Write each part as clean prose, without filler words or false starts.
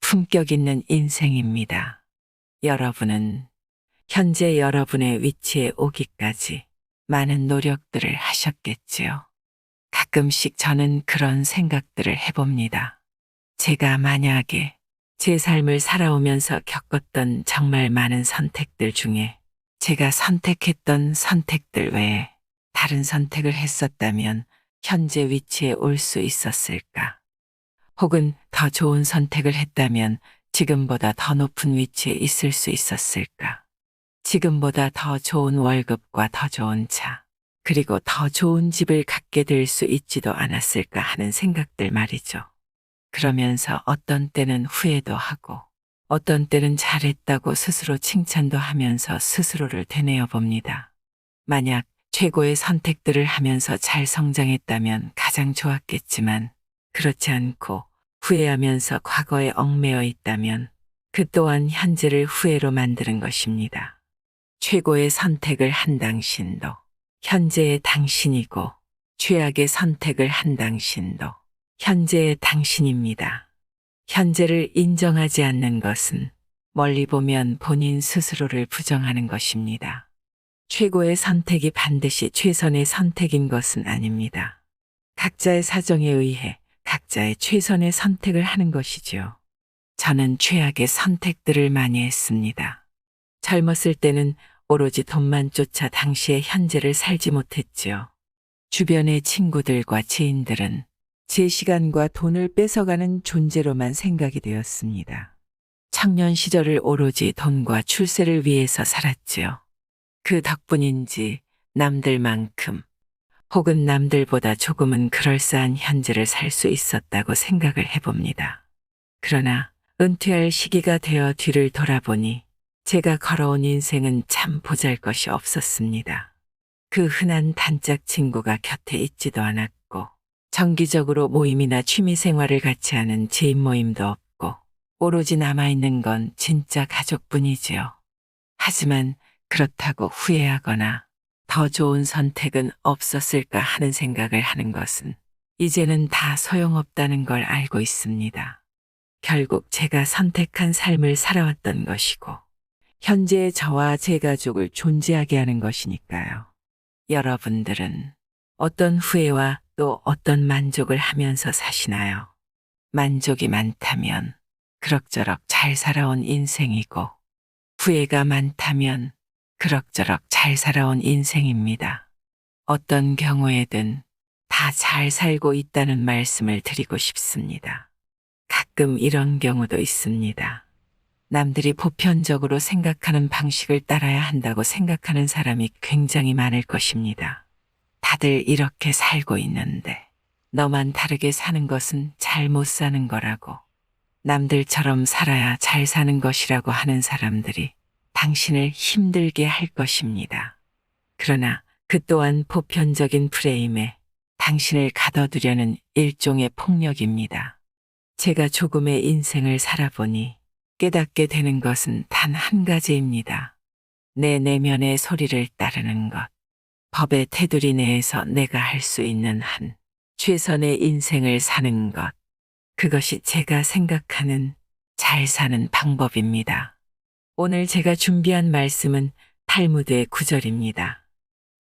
품격 있는 인생입니다. 여러분은 현재 여러분의 위치에 오기까지 많은 노력들을 하셨겠지요. 가끔씩 저는 그런 생각들을 해봅니다. 제가 만약에 제 삶을 살아오면서 겪었던 정말 많은 선택들 중에 제가 선택했던 선택들 외에 다른 선택을 했었다면 현재 위치에 올 수 있었을까? 혹은 더 좋은 선택을 했다면 지금보다 더 높은 위치에 있을 수 있었을까? 지금보다 더 좋은 월급과 더 좋은 차, 그리고 더 좋은 집을 갖게 될 수 있지도 않았을까 하는 생각들 말이죠. 그러면서 어떤 때는 후회도 하고 어떤 때는 잘했다고 스스로 칭찬도 하면서 스스로를 되뇌어 봅니다. 만약 최고의 선택들을 하면서 잘 성장했다면 가장 좋았겠지만 그렇지 않고 후회하면서 과거에 얽매여 있다면 그 또한 현재를 후회로 만드는 것입니다. 최고의 선택을 한 당신도 현재의 당신이고 최악의 선택을 한 당신도 현재의 당신입니다. 현재를 인정하지 않는 것은 멀리 보면 본인 스스로를 부정하는 것입니다. 최고의 선택이 반드시 최선의 선택인 것은 아닙니다. 각자의 사정에 의해 각자의 최선의 선택을 하는 것이지요. 저는 최악의 선택들을 많이 했습니다. 젊었을 때는 오로지 돈만 쫓아 당시의 현재를 살지 못했지요. 주변의 친구들과 지인들은 제 시간과 돈을 뺏어가는 존재로만 생각이 되었습니다. 청년 시절을 오로지 돈과 출세를 위해서 살았지요. 그 덕분인지 남들만큼 혹은 남들보다 조금은 그럴싸한 현재를 살 수 있었다고 생각을 해봅니다. 그러나 은퇴할 시기가 되어 뒤를 돌아보니 제가 걸어온 인생은 참 보잘것이 없었습니다. 그 흔한 단짝 친구가 곁에 있지도 않았고 정기적으로 모임이나 취미생활을 같이 하는 지인 모임도 없고 오로지 남아있는 건 진짜 가족뿐이지요. 하지만 그렇다고 후회하거나 더 좋은 선택은 없었을까 하는 생각을 하는 것은 이제는 다 소용없다는 걸 알고 있습니다. 결국 제가 선택한 삶을 살아왔던 것이고 현재의 저와 제 가족을 존재하게 하는 것이니까요. 여러분들은 어떤 후회와 또 어떤 만족을 하면서 사시나요? 만족이 많다면 그럭저럭 잘 살아온 인생이고 후회가 많다면 그럭저럭 잘 살아온 인생입니다. 어떤 경우에든 다 잘 살고 있다는 말씀을 드리고 싶습니다. 가끔 이런 경우도 있습니다. 남들이 보편적으로 생각하는 방식을 따라야 한다고 생각하는 사람이 굉장히 많을 것입니다. 다들 이렇게 살고 있는데 너만 다르게 사는 것은 잘 못 사는 거라고, 남들처럼 살아야 잘 사는 것이라고 하는 사람들이 당신을 힘들게 할 것입니다. 그러나 그 또한 보편적인 프레임에 당신을 가둬두려는 일종의 폭력입니다. 제가 조금의 인생을 살아보니 깨닫게 되는 것은 단 한 가지입니다. 내 내면의 소리를 따르는 것. 법의 테두리 내에서 내가 할 수 있는 한 최선의 인생을 사는 것. 그것이 제가 생각하는 잘 사는 방법입니다. 오늘 제가 준비한 말씀은 탈무드의 구절입니다.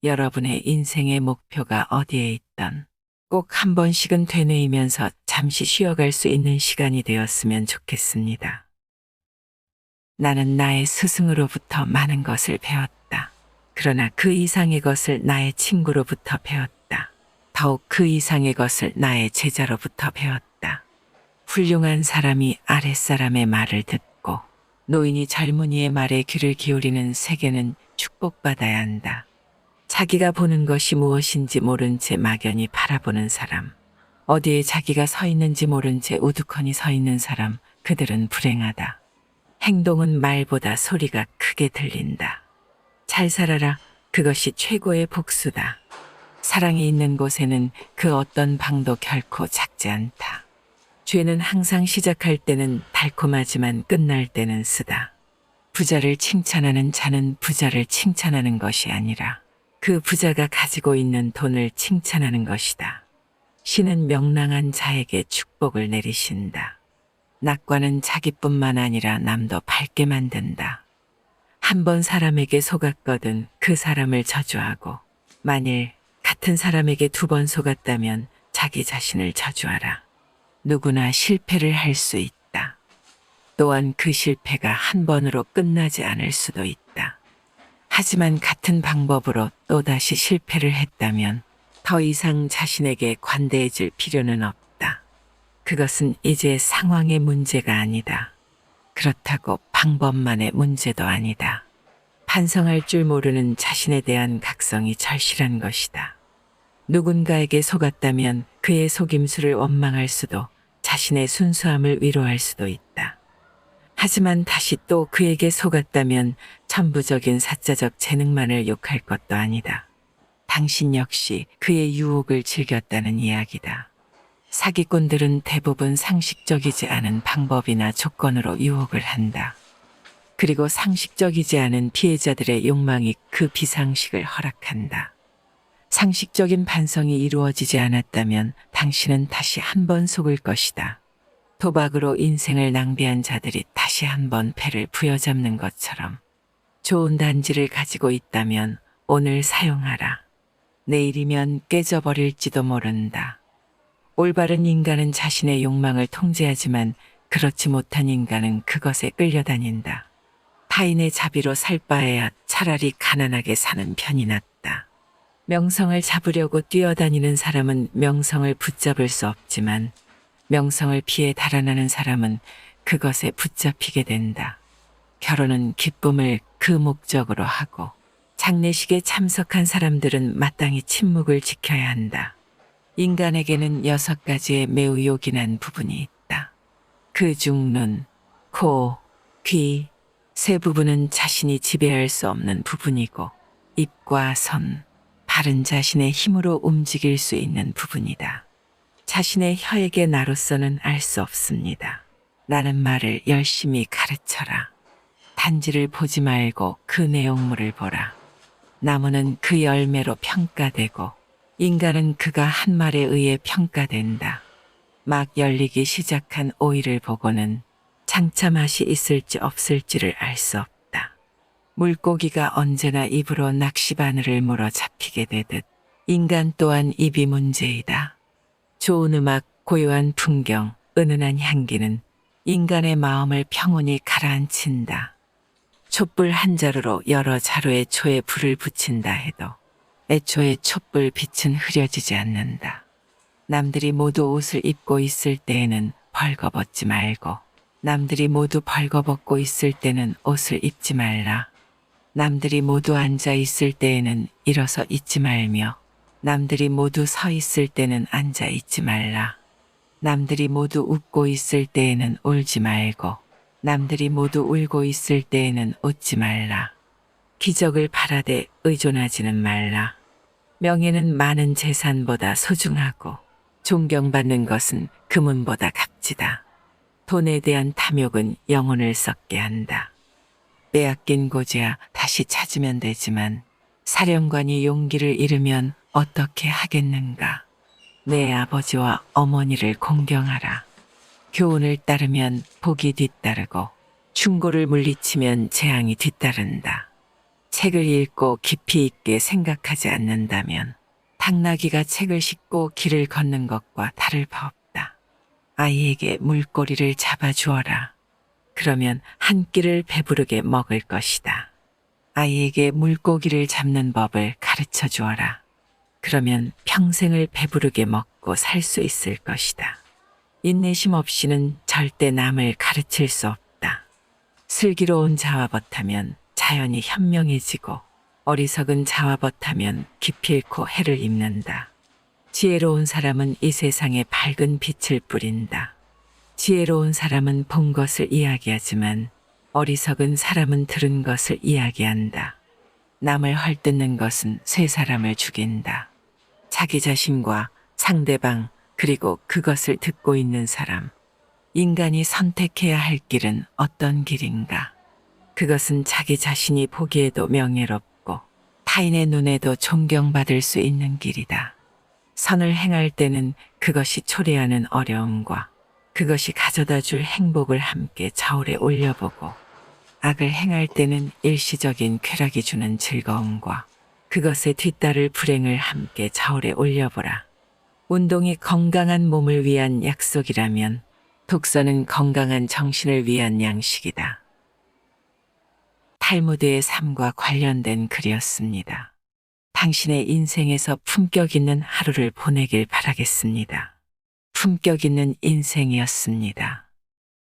여러분의 인생의 목표가 어디에 있던 꼭 한 번씩은 되뇌이면서 잠시 쉬어갈 수 있는 시간이 되었으면 좋겠습니다. 나는 나의 스승으로부터 많은 것을 배웠다. 그러나 그 이상의 것을 나의 친구로부터 배웠다. 더욱 그 이상의 것을 나의 제자로부터 배웠다. 훌륭한 사람이 아랫사람의 말을 듣고 노인이 젊은이의 말에 귀를 기울이는 세계는 축복받아야 한다. 자기가 보는 것이 무엇인지 모른 채 막연히 바라보는 사람, 어디에 자기가 서 있는지 모른 채 우두커니 서 있는 사람, 그들은 불행하다. 행동은 말보다 소리가 크게 들린다. 잘 살아라. 그것이 최고의 복수다. 사랑이 있는 곳에는 그 어떤 방도 결코 작지 않다. 죄는 항상 시작할 때는 달콤하지만 끝날 때는 쓰다. 부자를 칭찬하는 자는 부자를 칭찬하는 것이 아니라 그 부자가 가지고 있는 돈을 칭찬하는 것이다. 신은 명랑한 자에게 축복을 내리신다. 낙관은 자기뿐만 아니라 남도 밝게 만든다. 한 번 사람에게 속았거든 그 사람을 저주하고, 만일 같은 사람에게 2번 속았다면 자기 자신을 저주하라. 누구나 실패를 할 수 있다. 또한 그 실패가 한 번으로 끝나지 않을 수도 있다. 하지만 같은 방법으로 또다시 실패를 했다면 더 이상 자신에게 관대해질 필요는 없다. 그것은 이제 상황의 문제가 아니다. 그렇다고 방법만의 문제도 아니다. 반성할 줄 모르는 자신에 대한 각성이 절실한 것이다. 누군가에게 속았다면 그의 속임수를 원망할 수도, 자신의 순수함을 위로할 수도 있다. 하지만 다시 또 그에게 속았다면 천부적인 사자적 재능만을 욕할 것도 아니다. 당신 역시 그의 유혹을 즐겼다는 이야기다. 사기꾼들은 대부분 상식적이지 않은 방법이나 조건으로 유혹을 한다. 그리고 상식적이지 않은 피해자들의 욕망이 그 비상식을 허락한다. 상식적인 반성이 이루어지지 않았다면 당신은 다시 한 번 속을 것이다. 도박으로 인생을 낭비한 자들이 다시 한 번 패를 부여잡는 것처럼. 좋은 단지를 가지고 있다면 오늘 사용하라. 내일이면 깨져버릴지도 모른다. 올바른 인간은 자신의 욕망을 통제하지만 그렇지 못한 인간은 그것에 끌려다닌다. 타인의 자비로 살 바에야 차라리 가난하게 사는 편이 낫다. 명성을 잡으려고 뛰어다니는 사람은 명성을 붙잡을 수 없지만 명성을 피해 달아나는 사람은 그것에 붙잡히게 된다. 결혼은 기쁨을 그 목적으로 하고 장례식에 참석한 사람들은 마땅히 침묵을 지켜야 한다. 인간에게는 6가지의 매우 요긴한 부분이 있다. 그중 눈, 코, 귀, 세 부분은 자신이 지배할 수 없는 부분이고 입과 손, 발은 자신의 힘으로 움직일 수 있는 부분이다. 자신의 혀에게 나로서는 알 수 없습니다. 라는 말을 열심히 가르쳐라. 단지를 보지 말고 그 내용물을 보라. 나무는 그 열매로 평가되고 인간은 그가 한 말에 의해 평가된다. 막 열리기 시작한 오이를 보고는 장차 맛이 있을지 없을지를 알 수 없다. 물고기가 언제나 입으로 낚시바늘을 물어 잡히게 되듯 인간 또한 입이 문제이다. 좋은 음악, 고요한 풍경, 은은한 향기는 인간의 마음을 평온히 가라앉힌다. 촛불 한 자루로 여러 자루의 초에 불을 붙인다 해도 애초에 촛불 빛은 흐려지지 않는다. 남들이 모두 옷을 입고 있을 때에는 벌거벗지 말고 남들이 모두 벌거벗고 있을 때는 옷을 입지 말라. 남들이 모두 앉아 있을 때에는 일어서 있지 말며 남들이 모두 서 있을 때는 앉아 있지 말라. 남들이 모두 웃고 있을 때에는 울지 말고 남들이 모두 울고 있을 때에는 웃지 말라. 기적을 바라되 의존하지는 말라. 명예는 많은 재산보다 소중하고 존경받는 것은 금은보다 값지다. 돈에 대한 탐욕은 영혼을 썩게 한다. 빼앗긴 고지야 다시 찾으면 되지만 사령관이 용기를 잃으면 어떻게 하겠는가. 내 아버지와 어머니를 공경하라. 교훈을 따르면 복이 뒤따르고 충고를 물리치면 재앙이 뒤따른다. 책을 읽고 깊이 있게 생각하지 않는다면 당나귀가 책을 싣고 길을 걷는 것과 다를 바 없다. 아이에게 물고리를 잡아주어라. 그러면 한 끼를 배부르게 먹을 것이다. 아이에게 물고기를 잡는 법을 가르쳐 주어라. 그러면 평생을 배부르게 먹고 살 수 있을 것이다. 인내심 없이는 절대 남을 가르칠 수 없다. 슬기로운 자화벗하면 자연이 현명해지고 어리석은 자화벗하면 기필코 해를 입는다. 지혜로운 사람은 이 세상에 밝은 빛을 뿌린다. 지혜로운 사람은 본 것을 이야기하지만 어리석은 사람은 들은 것을 이야기한다. 남을 헐뜯는 것은 세 사람을 죽인다. 자기 자신과 상대방 그리고 그것을 듣고 있는 사람. 인간이 선택해야 할 길은 어떤 길인가? 그것은 자기 자신이 보기에도 명예롭고 타인의 눈에도 존경받을 수 있는 길이다. 선을 행할 때는 그것이 초래하는 어려움과 그것이 가져다 줄 행복을 함께 저울에 올려보고 악을 행할 때는 일시적인 쾌락이 주는 즐거움과 그것에 뒤따를 불행을 함께 저울에 올려보라. 운동이 건강한 몸을 위한 약속이라면 독서는 건강한 정신을 위한 양식이다. 탈무드의 삶과 관련된 글이었습니다. 당신의 인생에서 품격 있는 하루를 보내길 바라겠습니다. 품격 있는 인생이었습니다.